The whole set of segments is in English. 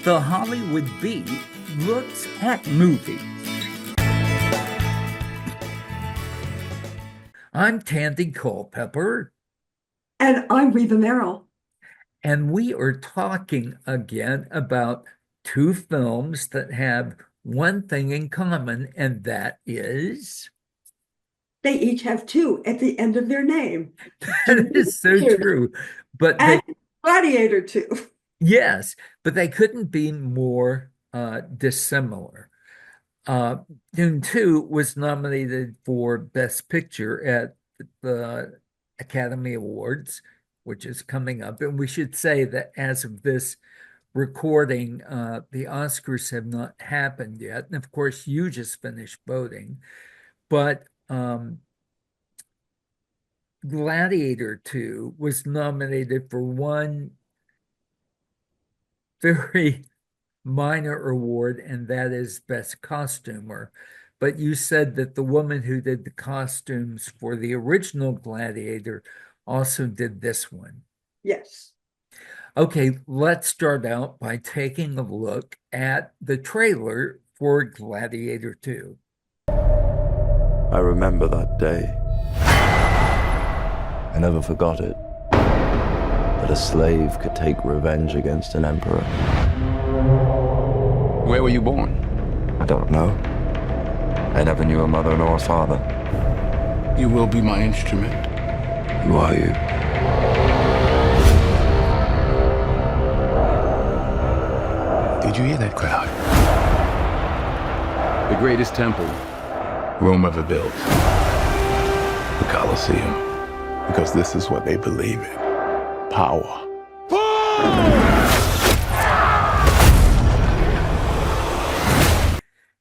The Hollywood Beat looks at movies. I'm Tandy Culpepper, And I'm Reba Merrill. and we are talking again about two films that have one thing in common, and that is They each have two at the end of their name. that Dune is so 2 true. But and they, Gladiator 2. yes, but they couldn't be more dissimilar. Uh, Dune 2 was nominated for Best Picture at the Academy Awards, which is coming up. And we should say that as of this recording, the Oscars have not happened yet. And of course, you just finished voting. But Gladiator 2 was nominated for one very minor award, and that is Best Costumer. But you said that the woman who did the costumes for the original Gladiator also did this one. Yes. Okay, let's start out by taking a look at the trailer for Gladiator 2. I remember that day. I never forgot it. That a slave could take revenge against an emperor. Where were you born? I don't know. I never knew a mother nor a father. You will be my instrument. Who are you? Did you hear that crowd? The greatest temple Rome ever built. The Colosseum. Because this is what they believe in. Power.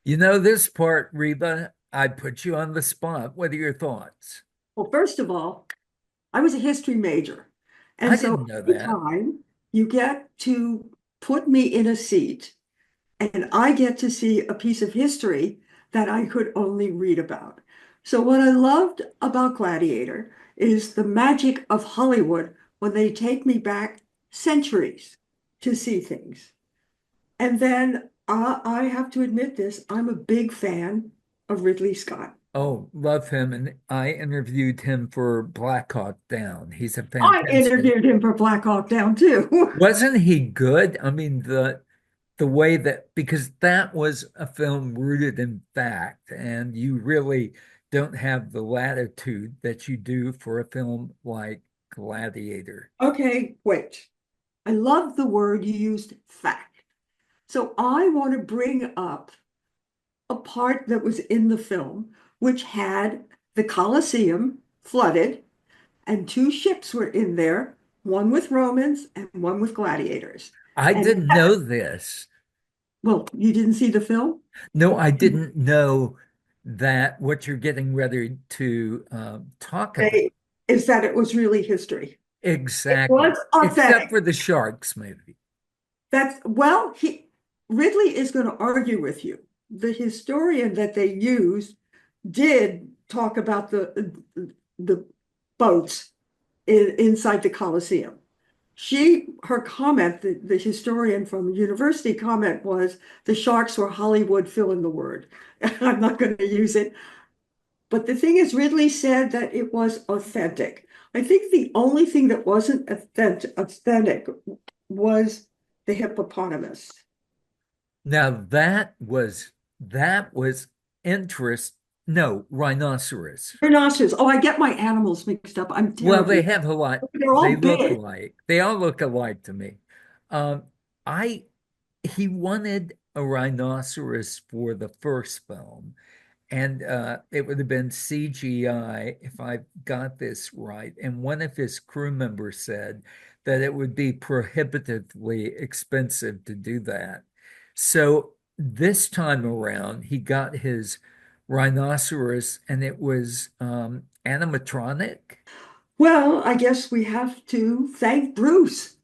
You know this part, Reba, I put you on the spot. What are your thoughts? Well, first of all, I was a history major. I And so didn't know every that. time you get to put me in a seat and I get to see a piece of history that I could only read about. So what I loved about Gladiator is the magic of Hollywood when they take me back centuries to see things. And then I have to admit this, I'm a big fan of Ridley Scott. Oh, love him. And I interviewed him for Black Hawk Down. He's a I fantastic. interviewed him for Black Hawk Down too. Wasn't he good? I mean, the way that because that was a film rooted in fact, and you really don't have the latitude that you do for a film like Gladiator. Okay, wait. I love the word you used, fact. So I want to bring up a part that was in the film, which had the Colosseum flooded, and two ships were in there, one with Romans and one with gladiators. I And didn't know this. well, you didn't see the film? No, I didn't know that what you're getting ready to talk about. Say is that it was really history. It Exactly. was Except authentic. for the sharks, maybe. That's well, he Ridley is going to argue with you. The historian that they used did talk about the boats inside the Colosseum. Her comment, the historian from the university comment was the sharks were Hollywood, fill in the word. I'm not going to use it. But the thing is, Ridley said that it was authentic. I think the only thing that wasn't authentic was the hippopotamus. Now that was interest. No, rhinoceros. Rhinoceros. Oh, I get my animals mixed up. I'm Well, terrible. they have a lot. They're They all look big. alike. They all look alike to me. Um, I he wanted a rhinoceros for the first film, and it would have been CGI if I got this right. And one of his crew members said that it would be prohibitively expensive to do that. So this time around, he got his rhinoceros, and it was animatronic. Well, I guess we have to thank Bruce,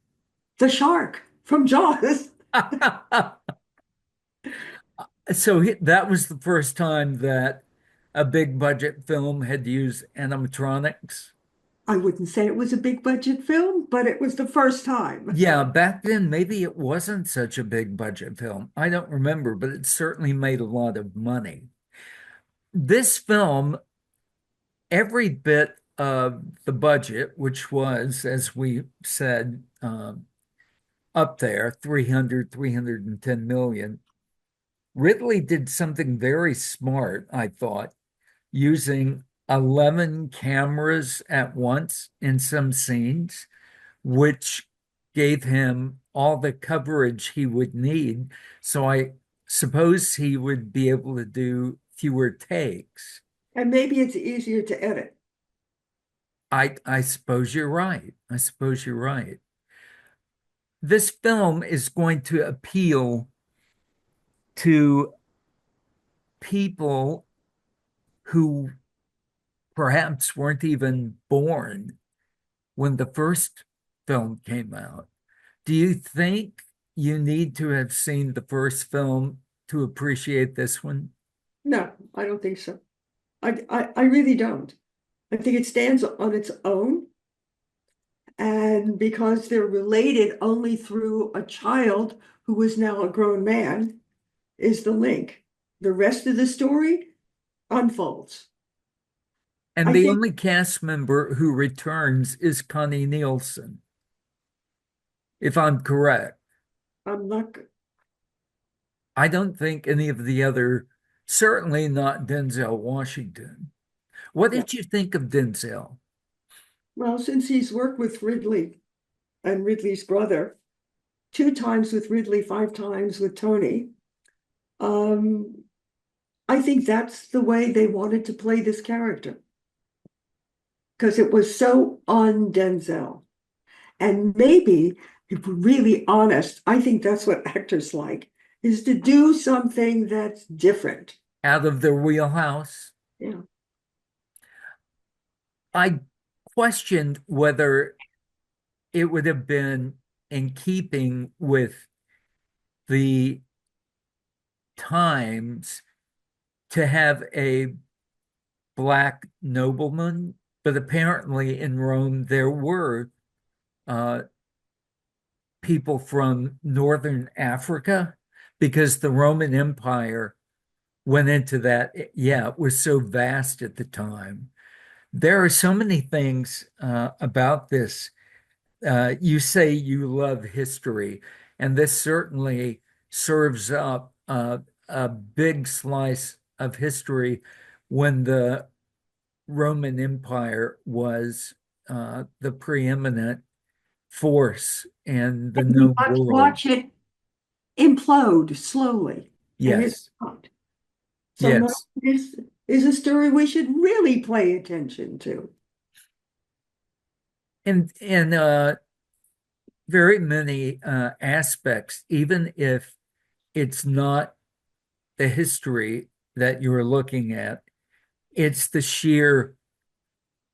the shark from Jaws. So that was the first time that a big budget film had used animatronics. I wouldn't say it was a big budget film, but it was the first time. Yeah, back then maybe it wasn't such a big budget film. I don't remember, but it certainly made a lot of money. This film, every bit of the budget, which was, as we said, up there, 310 million, Ridley did something very smart, I thought, using 11 cameras at once in some scenes, which gave him all the coverage he would need. So I suppose he would be able to do fewer takes. And maybe it's easier to edit. I suppose you're right. I suppose you're right. This film is going to appeal to people who perhaps weren't even born when the first film came out. Do you think you need to have seen the first film to appreciate this one? No, I don't think so. I really don't. I think it stands on its own. And because they're related only through a child who is now a grown man, is the link. The rest of the story unfolds. And I the think only cast member who returns is Connie Nielsen, if I'm correct. I'm not, I don't think any of the other, certainly not Denzel Washington. What yeah. did you think of Denzel? Well, since he's worked with Ridley and Ridley's brother, 2 times with Ridley, 5 times with Tony, I think that's the way they wanted to play this character. Because it was so on Denzel. And maybe, if we're really honest, I think that's what actors like, is to do something that's different. Out of their wheelhouse? Yeah. I questioned whether it would have been in keeping with the times to have a black nobleman, but apparently in Rome there were people from Northern Africa because the Roman Empire went into that. Yeah, it was so vast at the time. There are so many things about this. You say you love history, and this certainly serves up a big slice of history when the Roman Empire was the preeminent force in the And you known world. watch it implode slowly. And it's Yes, not. So no, yes. this is a story we should really pay attention to. And very many aspects, even if it's not the history that you're looking at, it's the sheer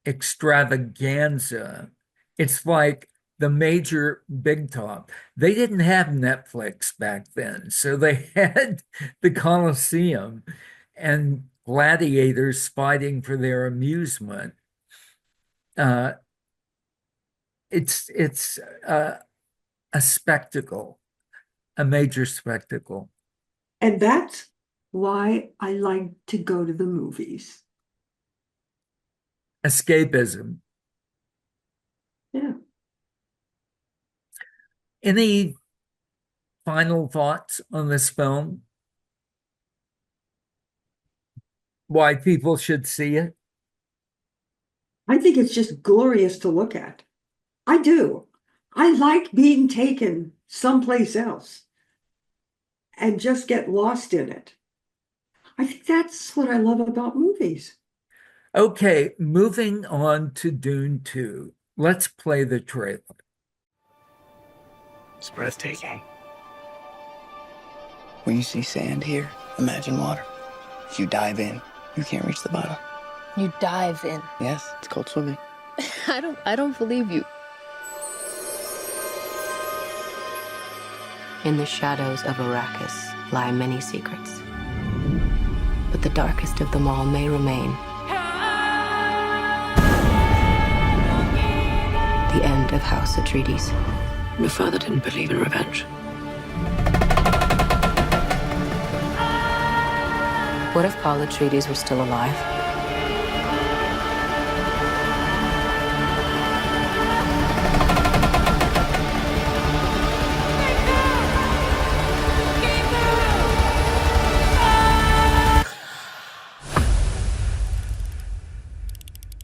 extravaganza. It's like the major big top. They didn't have Netflix back then, so they had the Colosseum and gladiators fighting for their amusement. It's a spectacle, a major spectacle. And that's why I like to go to the movies. Escapism. Yeah. Any final thoughts on this film? Why people should see it? I think it's just glorious to look at. I do. I like being taken someplace else and just get lost in it. I think that's what I love about movies. Okay, moving on to Dune 2. Let's play the trailer. It's breathtaking. When you see sand here, imagine water. If you dive in, you can't reach the bottom. You dive in. Yes, it's called swimming. I don't believe you. In the shadows of Arrakis lie many secrets. But the darkest of them all may remain. recipient of House Atreides. Your father didn't believe in revenge. What if Paul Atreides were still alive?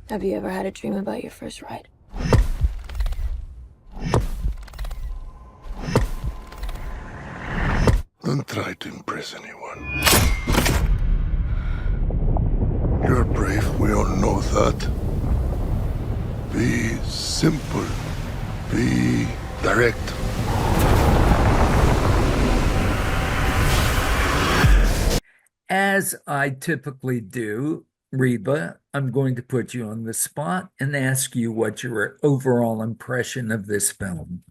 Have you ever had a dream about your first ride? Don't try to impress anyone. You're brave, we all know that. Be simple. Be direct. As I typically do, Reba, I'm going to put you on the spot and ask you what your overall impression of this film.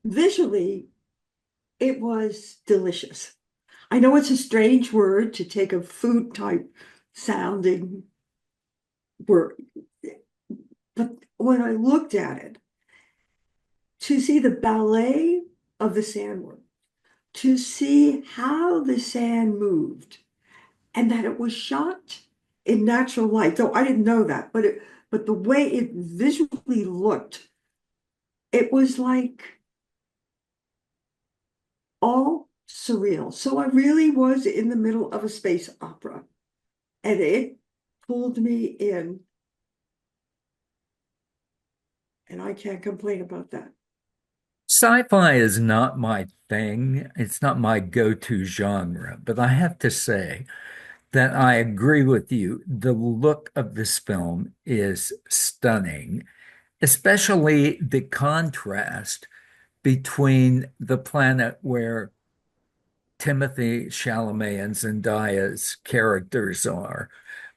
Visually, it was delicious. I know it's a strange word to take a food type sounding word, but when I looked at it, to see the ballet of the sandworm, to see how the sand moved, and that it was shot in natural light, though I didn't know that, but the way it visually looked, it was like all surreal. So I really was in the middle of a space opera, and it pulled me in, and I can't complain about that. Sci-fi is not my thing. It's not my go-to genre, but I have to say that I agree with you. The look of this film is stunning, especially the contrast between the planet where Timothy Chalamet and Zendaya's characters are,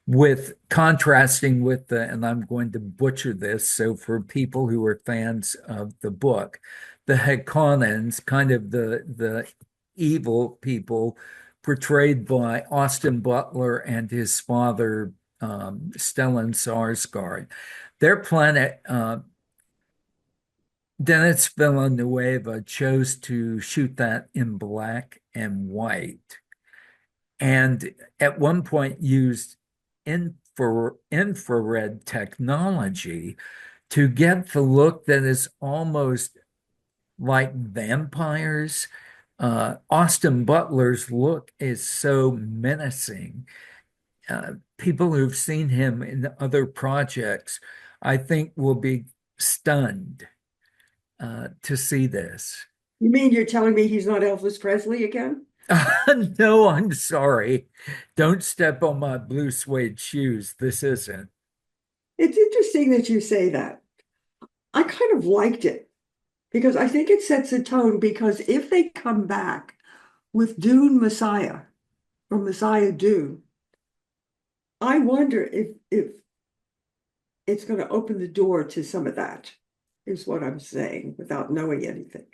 with contrasting with and I'm going to butcher this, so for people who are fans of the book, the Harkonnens, kind of the evil people portrayed by Austin Butler and his father, Stellan Skarsgård. Their planet, Denis Villeneuve chose to shoot that in black and white, and at one point used infrared technology to get the look that is almost like vampires. Austin Butler's look is so menacing. People who've seen him in other projects, I think, will be stunned to see this. You mean you're telling me he's not Elvis Presley again? No, I'm sorry. Don't step on my blue suede shoes. This isn't. It's interesting that you say that. I kind of liked it because I think it sets a tone, because if they come back with Dune Messiah or Messiah Dune, I wonder if it's going to open the door to some of that, is what I'm saying without knowing anything.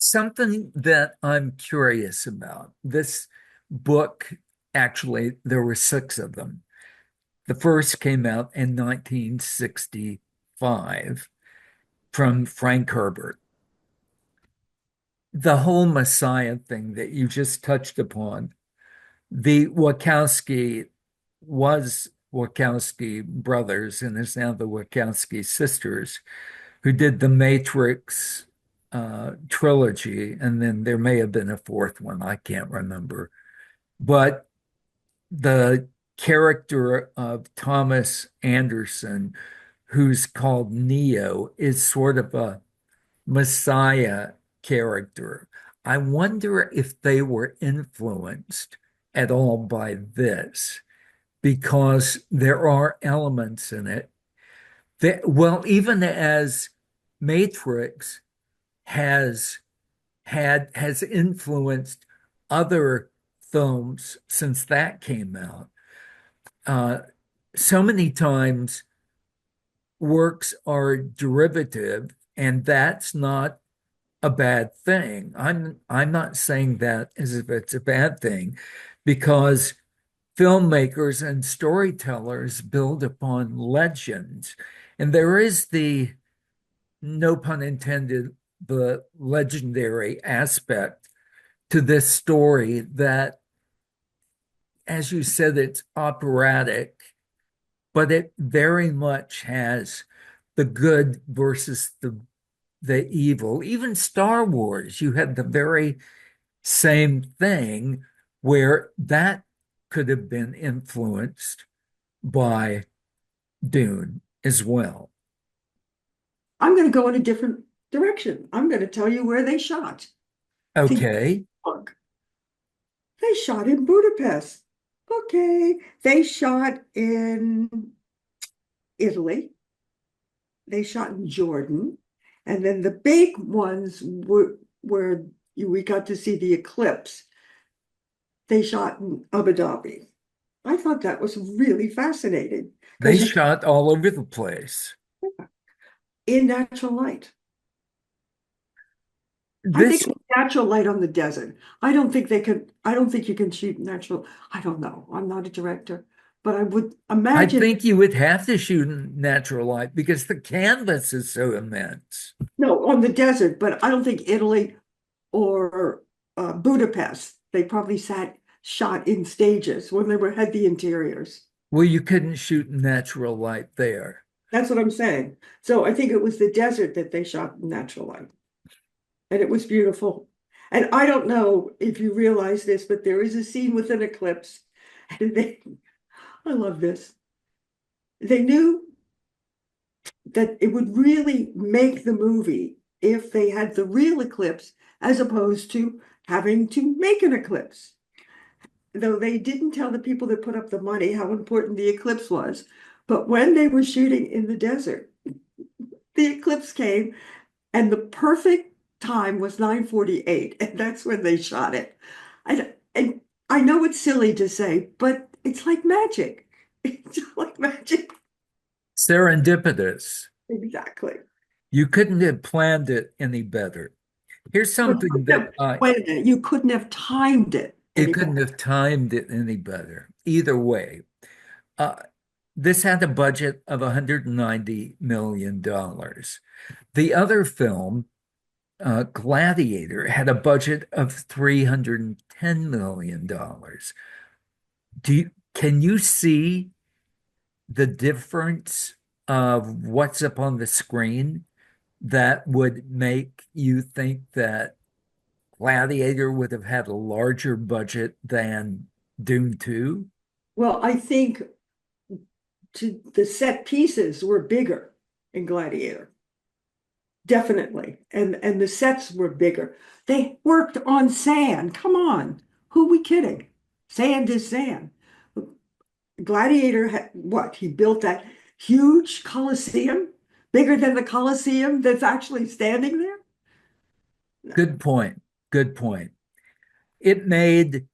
Something that I'm curious about. This book, actually, there were 6 of them. The first came out in 1965 from Frank Herbert. The whole Messiah thing that you just touched upon, the Wachowski brothers, and is now the Wachowski sisters, who did the Matrix trilogy, and then there may have been a 4th one, I can't remember. But the character of Thomas Anderson, who's called Neo, is sort of a Messiah character. I wonder if they were influenced at all by this, because there are elements in it that, well, even as Matrix has influenced other films since that came out. So many times works are derivative, and that's not a bad thing. I'm not saying that as if it's a bad thing, because filmmakers and storytellers build upon legends. And there is the, no pun intended, the legendary aspect to this story that, as you said, it's operatic, but it very much has the good versus the evil. Even Star Wars, you had the very same thing where that could have been influenced by Dune as well. I'm going to go in a different direction. I'm going to tell you where they shot. Okay. They shot in Budapest. Okay. They shot in Italy. They shot in Jordan. And then the big ones were where we got to see the eclipse. They shot in Abu Dhabi. I thought that was really fascinating They because shot all over the place. in natural light. I think This, it's natural light on the desert. I don't think they could, I don't think you can shoot natural. I don't know. I'm not a director, but I would I imagine, think you would have to shoot in natural light because the canvas is so immense. no, on the desert, but I don't think Italy or Budapest, they probably shot in stages when they had the interiors. Well, you couldn't shoot in natural light there. That's what I'm saying. So I think it was the desert that they shot in natural light. And it was beautiful. And I don't know if you realize this, but there is a scene with an eclipse. And I love this. They knew that it would really make the movie if they had the real eclipse as opposed to having to make an eclipse. Though they didn't tell the people that put up the money how important the eclipse was. But when they were shooting in the desert, the eclipse came and the perfect time was 9:48, and that's when they shot it. And I know it's silly to say, but it's like magic. It's like magic. Serendipitous. Exactly. You couldn't have planned it any better. Here's something that Wait a minute, you couldn't have timed it you any couldn't better. have timed it any better. Either way, uh, this had a budget of $190 million. The other film, Gladiator, had a budget of $310 million. Can you see the difference of what's up on the screen that would make you think that Gladiator would have had a larger budget than Dune 2? Well, I think the set pieces were bigger in Gladiator. Definitely. And the sets were bigger. They worked on sand. Come on. Who are we kidding? Sand is sand. Gladiator had what? He built that huge Colosseum, bigger than the Colosseum that's actually standing there. Good point. Good point. It made,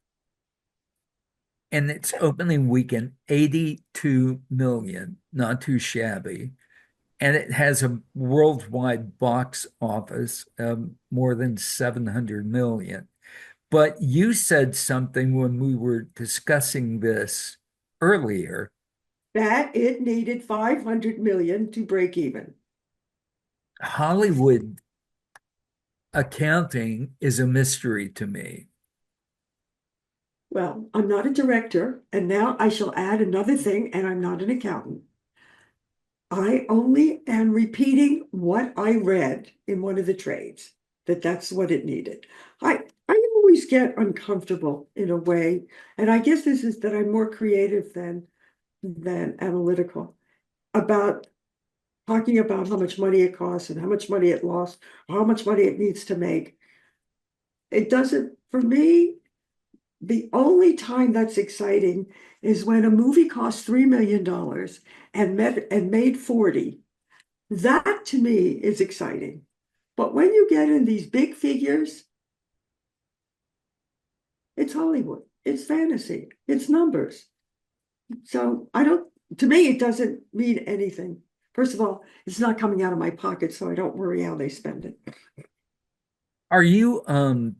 in its opening weekend, 82 million, not too shabby. And it has a worldwide box office of more than 700 million. But you said something when we were discussing this earlier. That it needed 500 million to break even. Hollywood accounting is a mystery to me. Well, I'm not a director, and now I shall add another thing, and I'm not an accountant. I only am repeating what I read in one of the trades, that's what it needed. I always get uncomfortable in a way, and I guess this is that I'm more creative than analytical about talking about how much money it costs and how much money it lost, or how much money it needs to make. It doesn't, for me, the only time that's exciting is when a movie costs $3 million and made 40. That to me is exciting. But when you get in these big figures, it's Hollywood, it's fantasy, it's numbers. So to me, it doesn't mean anything. First of all, it's not coming out of my pocket, so I don't worry how they spend it. Are you No,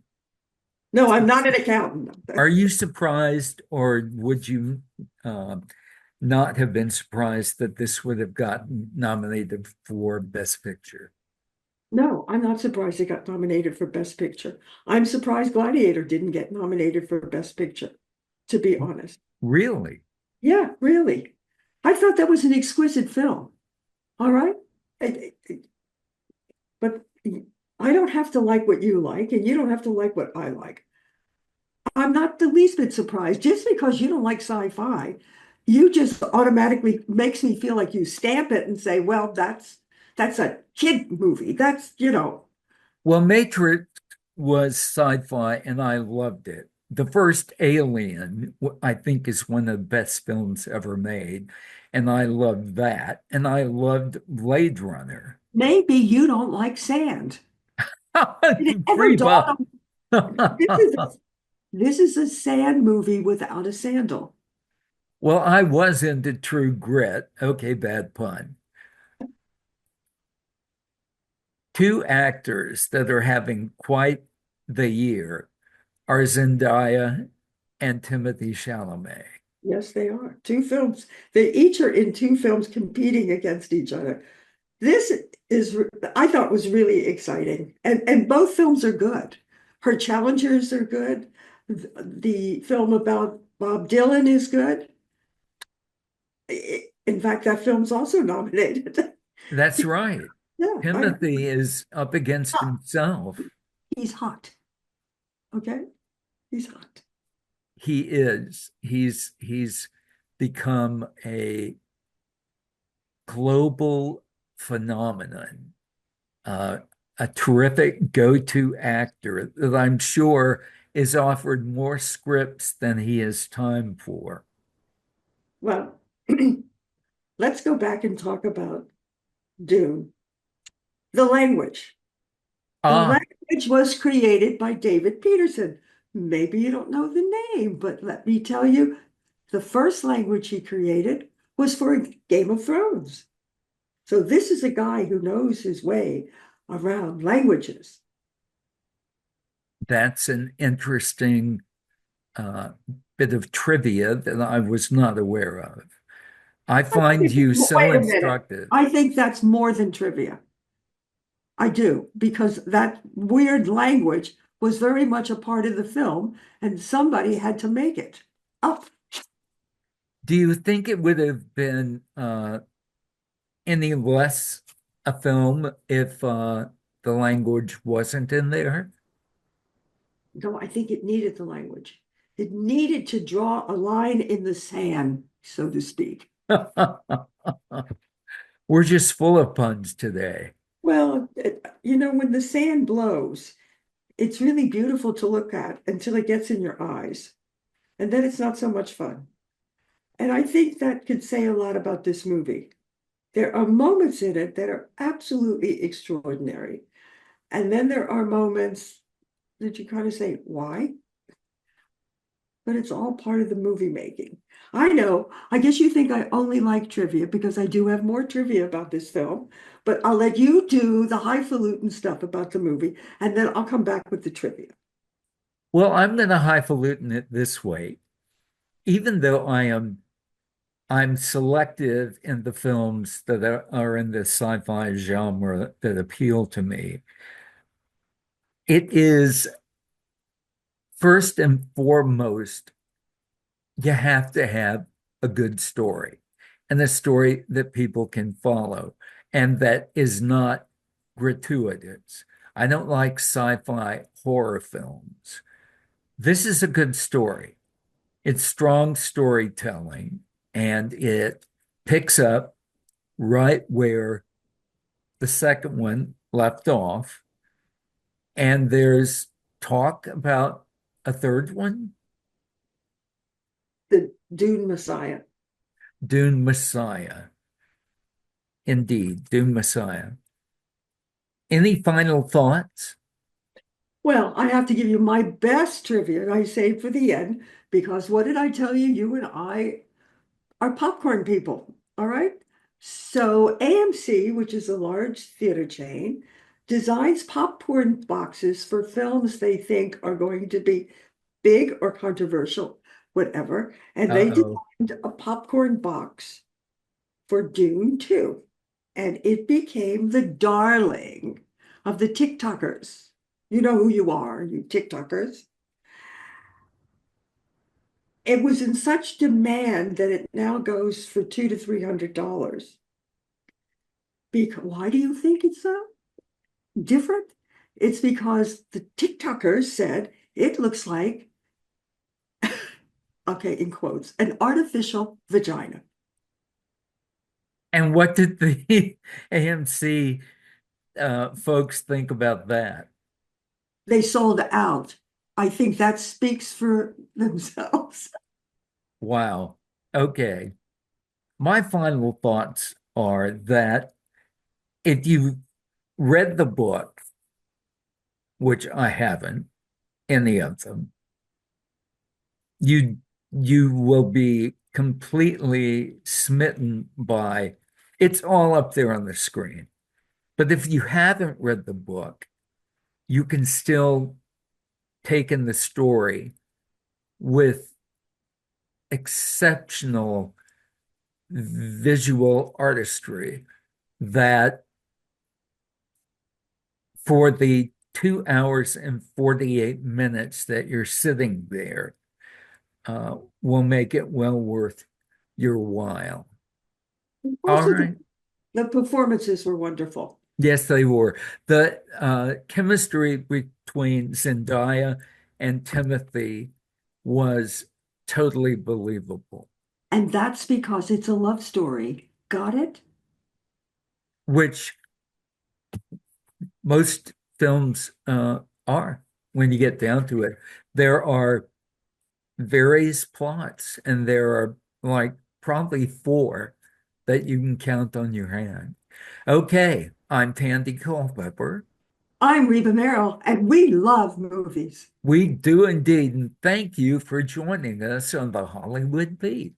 I'm not an accountant. are you surprised, or would you not have been surprised that this would have gotten nominated for Best Picture. No, I'm not surprised it got nominated for Best Picture. I'm surprised Gladiator didn't get nominated for Best Picture, to be honest. Really? Yeah, really. I thought that was an exquisite film. All right. But I don't have to like what you like, and you don't have to like what I like. I'm not the least bit surprised. Just because you don't like sci-fi, you just automatically makes me feel like you stamp it and say, well, that's a kid movie. That's, Well, Matrix was sci-fi and I loved it. The first Alien, I think, is one of the best films ever made. And I loved that. And I loved Blade Runner. maybe you don't like sand. It never dawned Reba. on this is a sand movie without a sandal. Well, I was into True Grit. Okay, bad pun. Two actors that are having quite the year are Zendaya and Timothy Chalamet. Yes, they are. Two films. They each are in two films competing against each other. This is, I thought, was really exciting. And both films are good. Her Challengers are good. The film about Bob Dylan is good. In fact, that film's also nominated. That's right. Yeah, Timothy is up against himself. he's hot. Okay, he's hot. He is. He's become a global phenomenon, uh, a terrific go-to actor that I'm sure is offered more scripts than he has time for. Well, let's go back and talk about Dune. The language. The Ah, language was created by David Peterson. Maybe you don't know the name, but let me tell you, the first language he created was for Game of Thrones. So this is a guy who knows his way around languages. that's an interesting uh, bit of trivia that I was not aware of. I find you so Wait a minute. instructive. I think that's more than trivia. I do, because that weird language was very much a part of the film, and somebody had to make it up. Do you think it would have been any less a film if the language wasn't in there? No, I think it needed the language. It needed to draw a line in the sand, so to speak. We're just full of puns today. Well, when the sand blows, it's really beautiful to look at until it gets in your eyes. And then it's not so much fun. And I think that could say a lot about this movie. There are moments in it that are absolutely extraordinary. And then there are moments that you kind of say, why? But it's all part of the movie making. I know, I guess you think I only like trivia because I do have more trivia about this film, but I'll let you do the highfalutin stuff about the movie, and then I'll come back with the trivia. Well, I'm going to highfalutin it this way. Even though I'm selective in the films that are in the sci-fi genre that appeal to me, it is first and foremost, you have to have a good story and a story that people can follow and that is not gratuitous. I don't like sci-fi horror films. This is a good story. It's strong storytelling and it picks up right where the second one left off. And there's talk about a third one, The Dune Messiah. Dune Messiah. Indeed, Dune Messiah. Any final thoughts? Well, I have to give you my best trivia I saved for the end, because what did I tell you? You and I are popcorn people, all right? So AMC, which is a large theater chain, designs popcorn boxes for films they think are going to be big or controversial. whatever, and they Uh-oh. designed a popcorn box for Dune 2. And it became the darling of the TikTokers. You know who you are, you TikTokers. It was in such demand that it now goes for $200 to $300. Because why do you think it's so different? It's because the TikTokers said it looks like, okay, in quotes, an artificial vagina. And what did the AMC folks think about that? They sold out. I think that speaks for themselves. Wow. Okay. My final thoughts are that if you read the book, which I haven't, any of them, you you will be completely smitten by it's all up there on the screen. But if you haven't read the book, you can still take in the story with exceptional visual artistry that for the 2 hours and 48 minutes that you're sitting there will make it well worth your while. All Also, right. the performances were wonderful. Yes, they were. The chemistry between Zendaya and Timothy was totally believable, And that's because it's a love story. Got it? which most films are when you get down to it. There are various plots, and there are like probably four that you can count on your hand. Okay, I'm Tandy Culpepper. I'm Reba Merrill, and we love movies. We do indeed, and thank you for joining us on the Hollywood Beat.